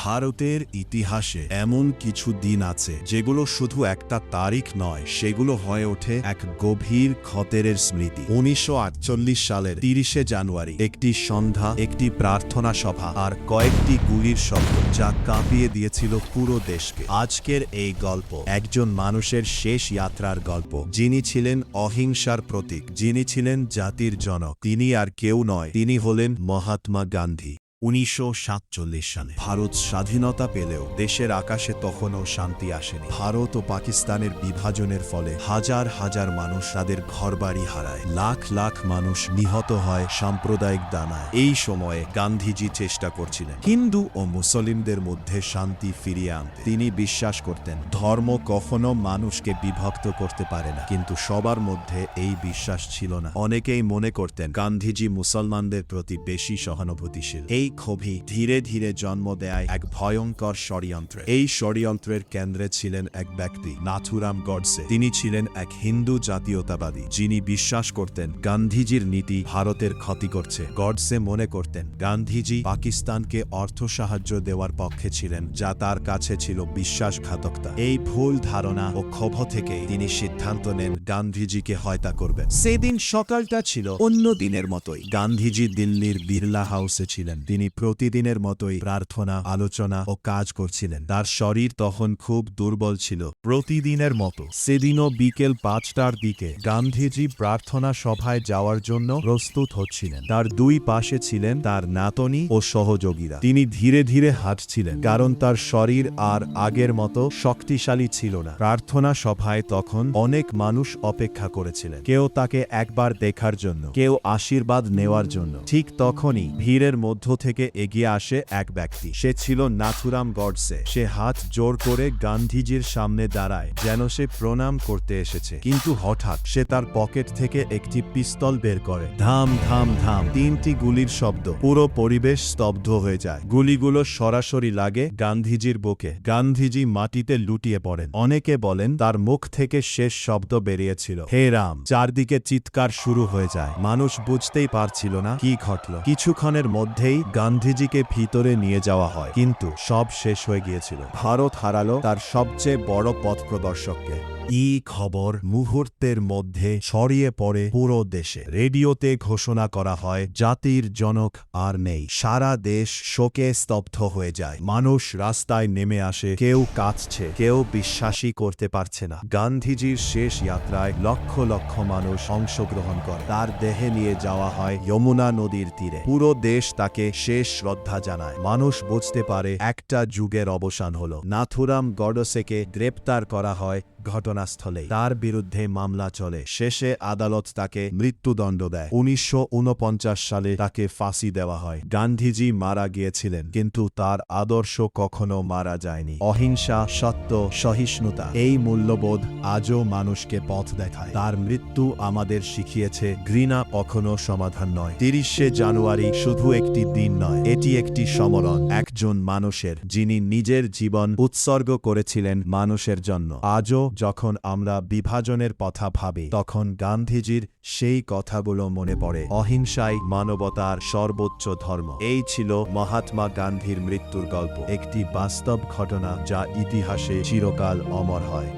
ভারতের ইতিহাসে এমন কিছু দিন আছে যেগুলো শুধু একটা তারিখ নয়, সেগুলো হয়ে ওঠে এক গভীর খতেরের স্মৃতি। ১৯৪৮ সালের ৩০শে জানুয়ারি, একটি সন্ধ্যা, একটি প্রার্থনা সভা আর কয়েকটি গুলির শব্দ যা কাঁপিয়ে দিয়েছিল পুরো দেশকে। আজকের এই গল্প একজন মানুষের শেষ যাত্রার গল্প, যিনি ছিলেন অহিংসার প্রতীক, যিনি ছিলেন জাতির জনক। তিনি আর কেউ নয়, তিনি হলেন মহাত্মা গান্ধী। ১৯৪৭ সালে ভারত স্বাধীনতা পেলেও দেশের আকাশে তখনও শান্তি আসেনি। ভারত ও পাকিস্তানের বিভাজনের ফলে হাজার হাজার মানুষ তাদের ঘরবাড়ি হারায়, লাখ লাখ মানুষ নিহত হয় সাম্প্রদায়িক দাঙ্গায়। এই সময়ে গান্ধীজি চেষ্টা করছিলেন হিন্দু ও মুসলিমদের মধ্যে শান্তি ফিরিয়ে আনতে। তিনি বিশ্বাস করতেন ধর্ম কখনো মানুষকে বিভক্ত করতে পারে না, কিন্তু সবার মধ্যে এই বিশ্বাস ছিল না। অনেকেই মনে করতেন গান্ধীজি মুসলমানদের প্রতি বেশি সহানুভূতিশীল। এই ক্ষোভই ধীরে ধীরে জন্ম দেয় এক ভয়ঙ্কর ষড়যন্ত্রে। এই ষড়যন্ত্রের কেন্দ্রে ছিলেন এক ব্যক্তি, নাথুরাম গডসে। তিনি ছিলেন এক হিন্দু জাতীয়তাবাদী, যিনি বিশ্বাস করতেন গান্ধীজির নীতি ভারতের ক্ষতি করছে। গডসে মনে করতেন গান্ধীজি পাকিস্তানকে অর্থ সাহায্য দেওয়ার পক্ষে ছিলেন, যা তার কাছে ছিল বিশ্বাসঘাতকতা। এই ভুল ধারণা ও ক্ষোভ থেকে তিনি সিদ্ধান্ত নেন গান্ধীজিকে হত্যা করবেন। সেদিন সকালটা ছিল অন্য দিনের মতোই। গান্ধীজি দিল্লির বিড়লা হাউসে ছিলেন। তিনি প্রতিদিনের মতোই প্রার্থনা, আলোচনা ও কাজ করছিলেন। তার শরীর তখন খুব দুর্বল ছিল। প্রতিদিনের মতো সেদিনও বিকেল ৫টার দিকে গান্ধীজি প্রার্থনা সভায় যাওয়ার জন্য প্রস্তুত হচ্ছিলেন। তার দুই পাশে ছিলেন তার নাতনি ও সহযোগীরা। তিনি ধীরে ধীরে হাঁটছিলেন, কারণ তার শরীর আর আগের মতো শক্তিশালী ছিল না। প্রার্থনা সভায় তখন অনেক মানুষ অপেক্ষা করেছিলেন, কেউ তাকে একবার দেখার জন্য, কেউ আশীর্বাদ নেওয়ার জন্য। ঠিক তখনই ভিড়ের মধ্য থেকে এগিয়ে আসে এক ব্যক্তি। সে ছিল নাথুরাম গডসে। সে হাত জোর করে গান্ধীজির সামনে দাঁড়ায়, যেন সে প্রণাম করতে এসেছে। কিন্তু হঠাৎ সে তার পকেট থেকে একটি পিস্তল বের করে। ধাম ধাম ধাম, ৩টি গুলির শব্দ। পুরো পরিবেশ স্তব্ধ হয়ে যায়। গুলিগুলো সরাসরি লাগে গান্ধীজির বুকে। গান্ধীজি মাটিতে লুটিয়ে পড়েন। অনেকে বলেন তার মুখ থেকে শেষ শব্দ বেরিয়েছিল হে রাম। চারদিকে চিৎকার শুরু হয়ে যায়। মানুষ বুঝতেই পারছিল না কি ঘটল। কিছুক্ষণের মধ্যেই গান্ধীজিকে ভিতরে নিয়ে যাওয়া হয়, কিন্তু সব শেষ হয়ে গিয়েছিল। ভারত হারালো তার সবচেয়ে বড় পথ প্রদর্শককে। এই খবর মুহূর্তের মধ্যে ছড়িয়ে পড়ে পুরো দেশে। রেডিওতে ঘোষণা করা হয় জাতির জনক আর নেই। সারা দেশ শোকে স্তব্ধ হয়ে যায়। মানুষ রাস্তায় নেমে আসে, কেউ কাঁদছে, কেউ বিশ্বাসই করতে পারছে না। গান্ধীজির শেষ যাত্রায় লক্ষ লক্ষ মানুষ অংশগ্রহণ করে। তার দেহে নিয়ে যাওয়া হয় যমুনা নদীর তীরে। পুরো দেশ তাকে শেষ শ্রদ্ধা জানায়। মানুষ বুঝতে পারে একটা যুগের অবসান হলো। নাথুরাম গডসেকে গ্রেপ্তার করা হয় ঘটনাস্থলে। তার বিরুদ্ধে মামলা চলে। শেষে আদালত তাকে মৃত্যুদণ্ড দেয়। ১৯৪৯ সালে তাকে ফাঁসি দেওয়া হয়। গান্ধীজি মারা গিয়েছিলেন, কিন্তু তার আদর্শ কখনো মারা যায়নি। অহিংসা, সত্য, সহিষ্ণুতা, এই মূল্যবোধ আজও মানুষকে পথ দেখায়। তার মৃত্যু আমাদের শিখিয়েছে ঘৃণা কখনো সমাধান নয়। ৩০শে জানুয়ারি শুধু একটি দিন নয়, এটি একটি সমরণ একজন মানুষের, যিনি নিজের জীবন উৎসর্গ করেছিলেন মানুষের জন্য। আজও যখন আমরা বিভাজনের কথা ভাবি, তখন গান্ধীজির সেই কথাগুলো মনে পড়ে। অহিংসাই মানবতার সর্বোচ্চ ধর্ম। এই ছিল মহাত্মা গান্ধীর মৃত্যুর গল্প, একটি বাস্তব ঘটনা যা ইতিহাসে চিরকাল অমর হয়।